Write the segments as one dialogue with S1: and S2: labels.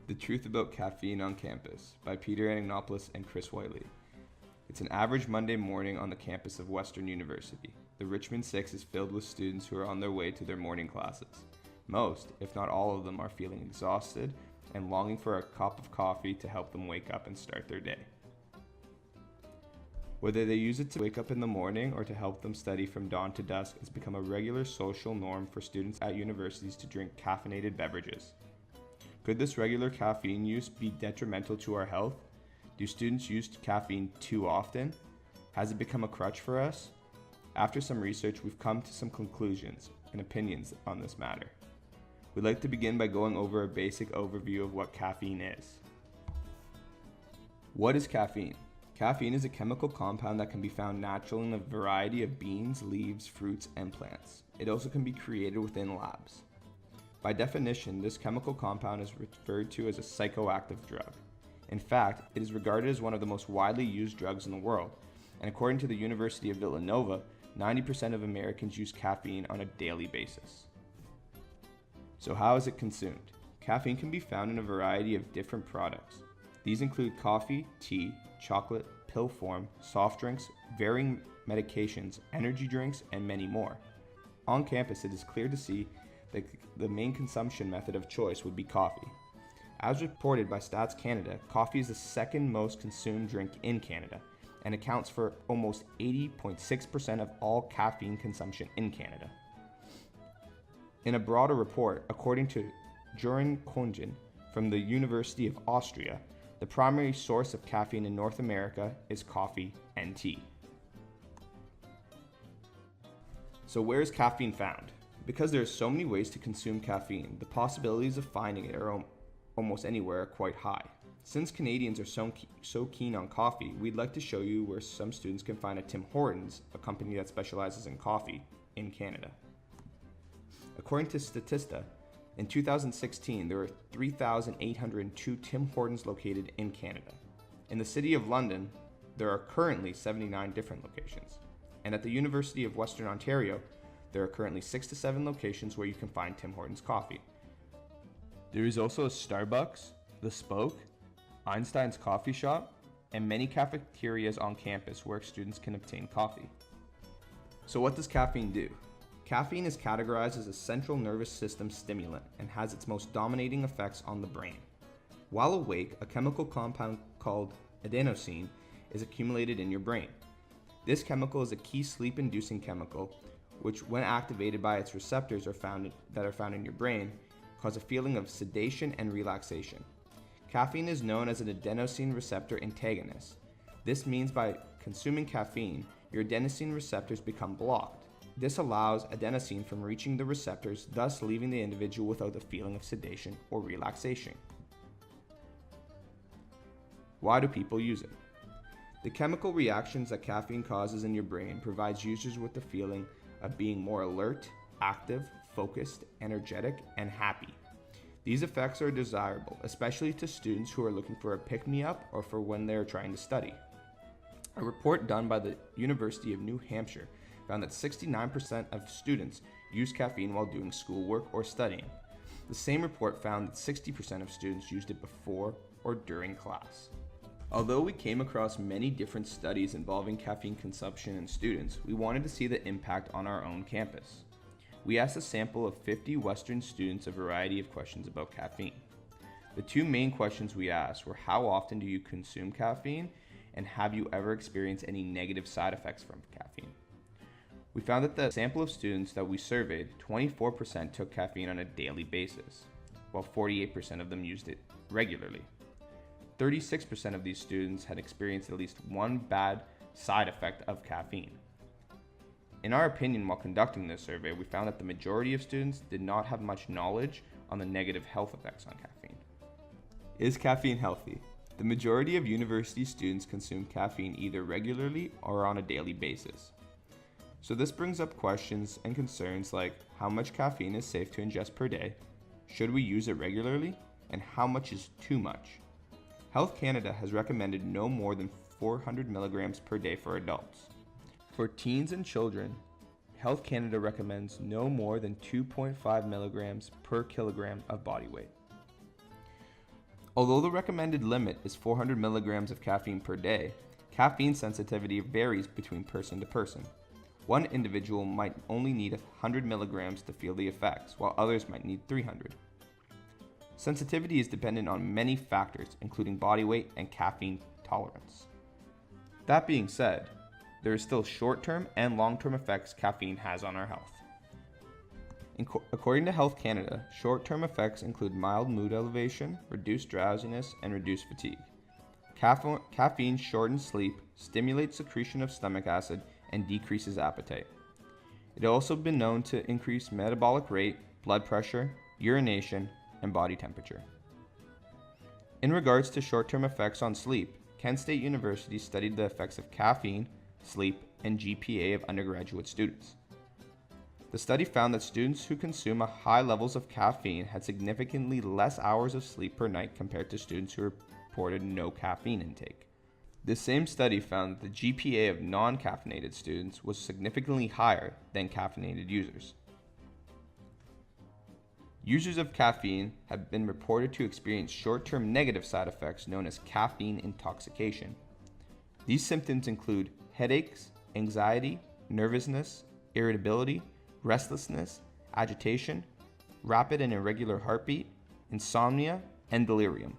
S1: The Truth About Caffeine on Campus by Peter Angnopoulos and Chris Whiteley. It's an average Monday morning on the campus of Western University. The Richmond 6 is filled with students who are on their way to their morning classes. Most, if not all of them, are feeling exhausted and longing for a cup of coffee to help them wake up and start their day. Whether they use it to wake up in the morning or to help them study from dawn to dusk, it's become a regular social norm for students at universities to drink caffeinated beverages. Could this regular caffeine use be detrimental to our health? Do students use caffeine too often? Has it become a crutch for us? After some research, we've come to some conclusions and opinions on this matter. We'd like to begin by going over a basic overview of what caffeine is. What is caffeine? Caffeine is a chemical compound that can be found naturally in a variety of beans, leaves, fruits, and plants. It also can be created within labs. By definition, this chemical compound is referred to as a psychoactive drug. In fact, it is regarded as one of the most widely used drugs in the world, and according to the University of Villanova, 90% of Americans use caffeine on a daily basis. So how is it consumed? Caffeine can be found in a variety of different products. These include coffee, tea, chocolate, pill form, soft drinks, varying medications, energy drinks, and many more. On campus, it is clear to see that the main consumption method of choice would be coffee. As reported by Stats Canada, coffee is the second most consumed drink in Canada and accounts for almost 80.6% of all caffeine consumption in Canada. In a broader report, according to Joran Kongen from the University of Austria, the primary source of caffeine in North America is coffee and tea. So where is caffeine found? Because there are so many ways to consume caffeine, the possibilities of finding it are almost anywhere are quite high. Since Canadians are so keen on coffee, we'd like to show you where some students can find a Tim Hortons, a company that specializes in coffee, in Canada. According to Statista, in 2016, there were 3,802 Tim Hortons located in Canada. In the City of London, there are currently 79 different locations. And at the University of Western Ontario, there are currently 6 to 7 locations where you can find Tim Hortons coffee. There is also a Starbucks, The Spoke, Einstein's Coffee Shop, and many cafeterias on campus where students can obtain coffee. So what does caffeine do? Caffeine is categorized as a central nervous system stimulant and has its most dominating effects on the brain. While awake, a chemical compound called adenosine is accumulated in your brain. This chemical is a key sleep-inducing chemical which, when activated by its receptors that are found in your brain, cause a feeling of sedation and relaxation. Caffeine is known as an adenosine receptor antagonist. This means by consuming caffeine, your adenosine receptors become blocked. This allows adenosine from reaching the receptors, thus leaving the individual without a feeling of sedation or relaxation. Why do people use it? The chemical reactions that caffeine causes in your brain provides users with the feeling of being more alert, active, focused, energetic, and happy. These effects are desirable, especially to students who are looking for a pick-me-up or for when they are trying to study. A report done by the University of New Hampshire found that 69% of students use caffeine while doing schoolwork or studying. The same report found that 60% of students used it before or during class. Although we came across many different studies involving caffeine consumption in students, we wanted to see the impact on our own campus. We asked a sample of 50 Western students a variety of questions about caffeine. The two main questions we asked were how often do you consume caffeine and have you ever experienced any negative side effects from caffeine? We found that the sample of students that we surveyed, 24% took caffeine on a daily basis, while 48% of them used it regularly. 36% of these students had experienced at least one bad side effect of caffeine. In our opinion, while conducting this survey, we found that the majority of students did not have much knowledge on the negative health effects on caffeine. Is caffeine healthy? The majority of university students consume caffeine either regularly or on a daily basis. So this brings up questions and concerns like how much caffeine is safe to ingest per day, should we use it regularly, and how much is too much? Health Canada has recommended no more than 400 milligrams per day for adults. For teens and children, Health Canada recommends no more than 2.5 milligrams per kilogram of body weight. Although the recommended limit is 400 milligrams of caffeine per day, caffeine sensitivity varies between person to person. One individual might only need 100 milligrams to feel the effects, while others might need 300. Sensitivity is dependent on many factors, including body weight and caffeine tolerance. That being said, there is still short-term and long-term effects caffeine has on our health. According to Health Canada, short-term effects include mild mood elevation, reduced drowsiness, and reduced fatigue. Caffeine shortens sleep, stimulates secretion of stomach acid, and decreases appetite. It has also been known to increase metabolic rate, blood pressure, urination, and body temperature. In regards to short-term effects on sleep, Kent State University studied the effects of caffeine, sleep, and GPA of undergraduate students. The study found that students who consume high levels of caffeine had significantly less hours of sleep per night compared to students who reported no caffeine intake. This same study found that the GPA of non-caffeinated students was significantly higher than caffeinated users. Users of caffeine have been reported to experience short-term negative side effects known as caffeine intoxication. These symptoms include headaches, anxiety, nervousness, irritability, restlessness, agitation, rapid and irregular heartbeat, insomnia, and delirium.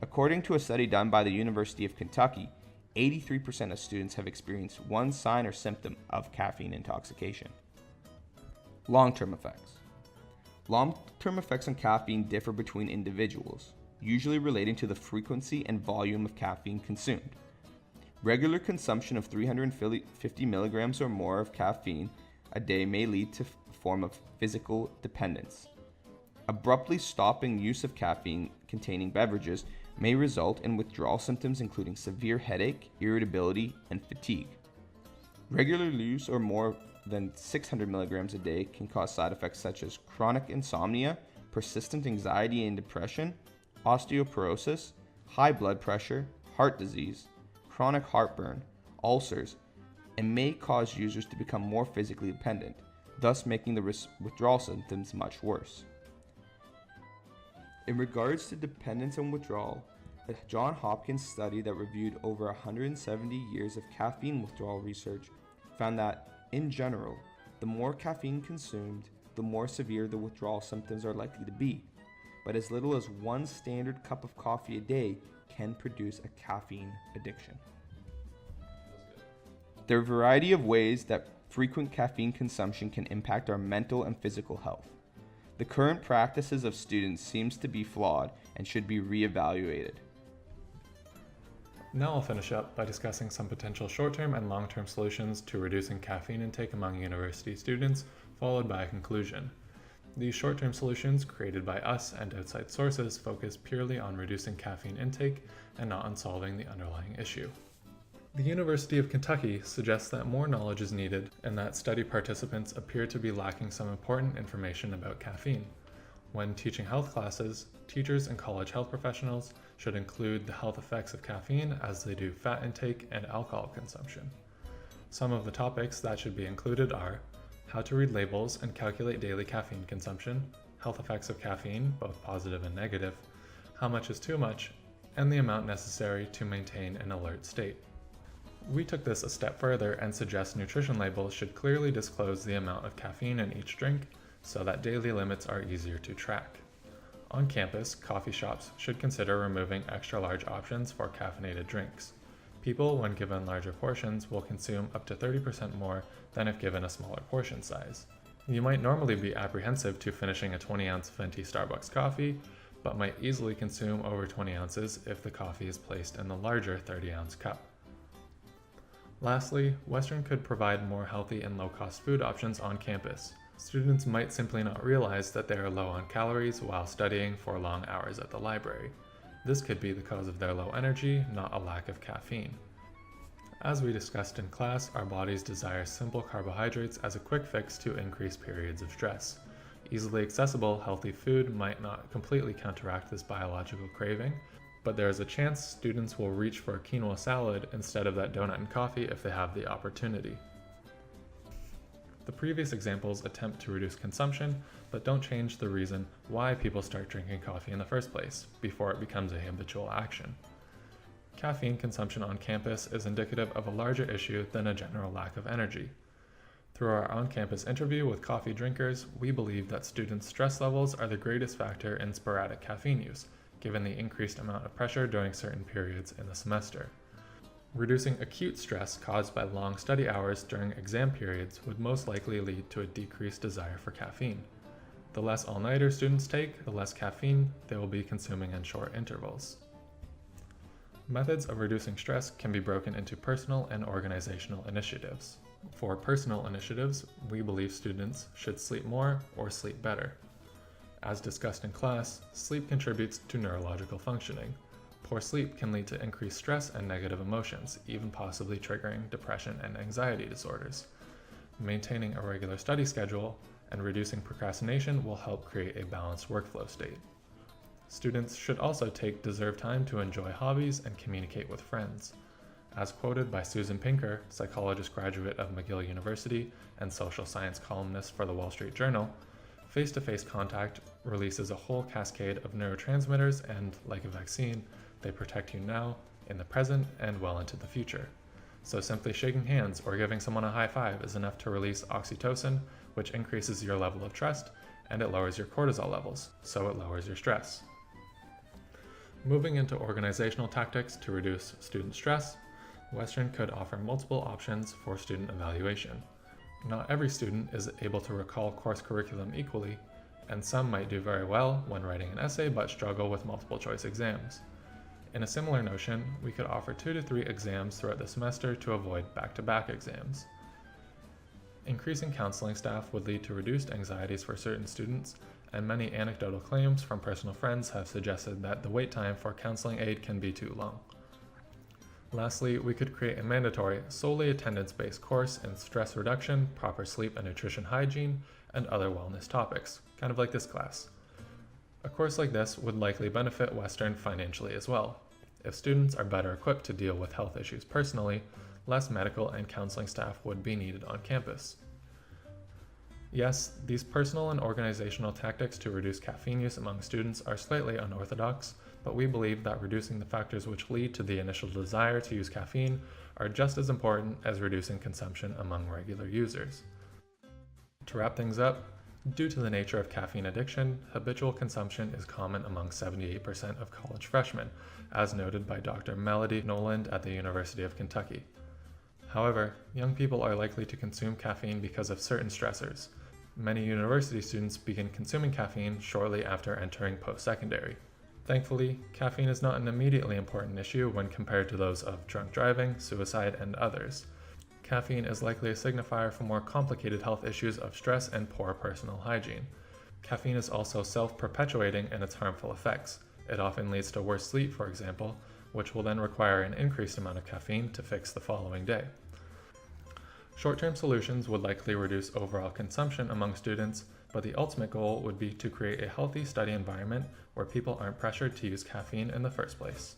S1: According to a study done by the University of Kentucky, 83% of students have experienced one sign or symptom of caffeine intoxication. Long-term effects. Long-term effects on caffeine differ between individuals, usually relating to the frequency and volume of caffeine consumed. Regular consumption of 350 milligrams or more of caffeine a day may lead to a form of physical dependence. Abruptly stopping use of caffeine-containing beverages may result in withdrawal symptoms including severe headache, irritability, and fatigue. Regular use or more than 600 milligrams a day can cause side effects such as chronic insomnia, persistent anxiety and depression, osteoporosis, high blood pressure, heart disease, chronic heartburn, ulcers, and may cause users to become more physically dependent, thus making the withdrawal symptoms much worse. In regards to dependence and withdrawal, a Johns Hopkins study that reviewed over 170 years of caffeine withdrawal research found that, in general, the more caffeine consumed, the more severe the withdrawal symptoms are likely to be. But as little as one standard cup of coffee a day can produce a caffeine addiction. There are a variety of ways that frequent caffeine consumption can impact our mental and physical health. The current practices of students seems to be flawed and should be reevaluated.
S2: Now I'll finish up by discussing some potential short-term and long-term solutions to reducing caffeine intake among university students, followed by a conclusion. These short-term solutions, created by us and outside sources, focus purely on reducing caffeine intake and not on solving the underlying issue. The University of Kentucky suggests that more knowledge is needed and that study participants appear to be lacking some important information about caffeine. When teaching health classes, teachers and college health professionals should include the health effects of caffeine as they do fat intake and alcohol consumption. Some of the topics that should be included are how to read labels and calculate daily caffeine consumption, health effects of caffeine, both positive and negative, how much is too much, and the amount necessary to maintain an alert state. We took this a step further and suggest nutrition labels should clearly disclose the amount of caffeine in each drink so that daily limits are easier to track. On campus, coffee shops should consider removing extra large options for caffeinated drinks. People, when given larger portions, will consume up to 30% more than if given a smaller portion size. You might normally be apprehensive to finishing a 20-ounce venti Starbucks coffee, but might easily consume over 20 ounces if the coffee is placed in the larger 30-ounce cup. Lastly, Western could provide more healthy and low-cost food options on campus. Students might simply not realize that they are low on calories while studying for long hours at the library. This could be the cause of their low energy, not a lack of caffeine. As we discussed in class, our bodies desire simple carbohydrates as a quick fix to increase periods of stress. Easily accessible, healthy food might not completely counteract this biological craving, but there is a chance students will reach for a quinoa salad instead of that donut and coffee if they have the opportunity. The previous examples attempt to reduce consumption, but don't change the reason why people start drinking coffee in the first place, before it becomes a habitual action. Caffeine consumption on campus is indicative of a larger issue than a general lack of energy. Through our on-campus interview with coffee drinkers, we believe that students' stress levels are the greatest factor in sporadic caffeine use, given the increased amount of pressure during certain periods in the semester. Reducing acute stress caused by long study hours during exam periods would most likely lead to a decreased desire for caffeine. The less all-nighter students take, the less caffeine they will be consuming in short intervals. Methods of reducing stress can be broken into personal and organizational initiatives. For personal initiatives, we believe students should sleep more or sleep better. As discussed in class, sleep contributes to neurological functioning. Poor sleep can lead to increased stress and negative emotions, even possibly triggering depression and anxiety disorders. Maintaining a regular study schedule and reducing procrastination will help create a balanced workflow state. Students should also take deserved time to enjoy hobbies and communicate with friends. As quoted by Susan Pinker, psychologist graduate of McGill University and social science columnist for the Wall Street Journal, face-to-face contact releases a whole cascade of neurotransmitters and, like a vaccine, they protect you now, in the present, and well into the future. So simply shaking hands or giving someone a high five is enough to release oxytocin, which increases your level of trust, and it lowers your cortisol levels, so it lowers your stress. Moving into organizational tactics to reduce student stress, Western could offer multiple options for student evaluation. Not every student is able to recall course curriculum equally, and some might do very well when writing an essay but struggle with multiple choice exams. In a similar notion, we could offer 2 to 3 exams throughout the semester to avoid back-to-back exams. Increasing counseling staff would lead to reduced anxieties for certain students, and many anecdotal claims from personal friends have suggested that the wait time for counseling aid can be too long. Lastly, we could create a mandatory, solely attendance-based course in stress reduction, proper sleep and nutrition hygiene, and other wellness topics, kind of like this class. A course like this would likely benefit Western financially as well. If students are better equipped to deal with health issues personally, less medical and counseling staff would be needed on campus. Yes, these personal and organizational tactics to reduce caffeine use among students are slightly unorthodox, but we believe that reducing the factors which lead to the initial desire to use caffeine are just as important as reducing consumption among regular users. To wrap things up, due to the nature of caffeine addiction, habitual consumption is common among 78% of college freshmen, as noted by Dr. Melody Noland at the University of Kentucky. However, young people are likely to consume caffeine because of certain stressors. Many university students begin consuming caffeine shortly after entering post-secondary. Thankfully, caffeine is not an immediately important issue when compared to those of drunk driving, suicide, and others. Caffeine is likely a signifier for more complicated health issues of stress and poor personal hygiene. Caffeine is also self-perpetuating in its harmful effects. It often leads to worse sleep, for example, which will then require an increased amount of caffeine to fix the following day. Short-term solutions would likely reduce overall consumption among students, but the ultimate goal would be to create a healthy study environment where people aren't pressured to use caffeine in the first place.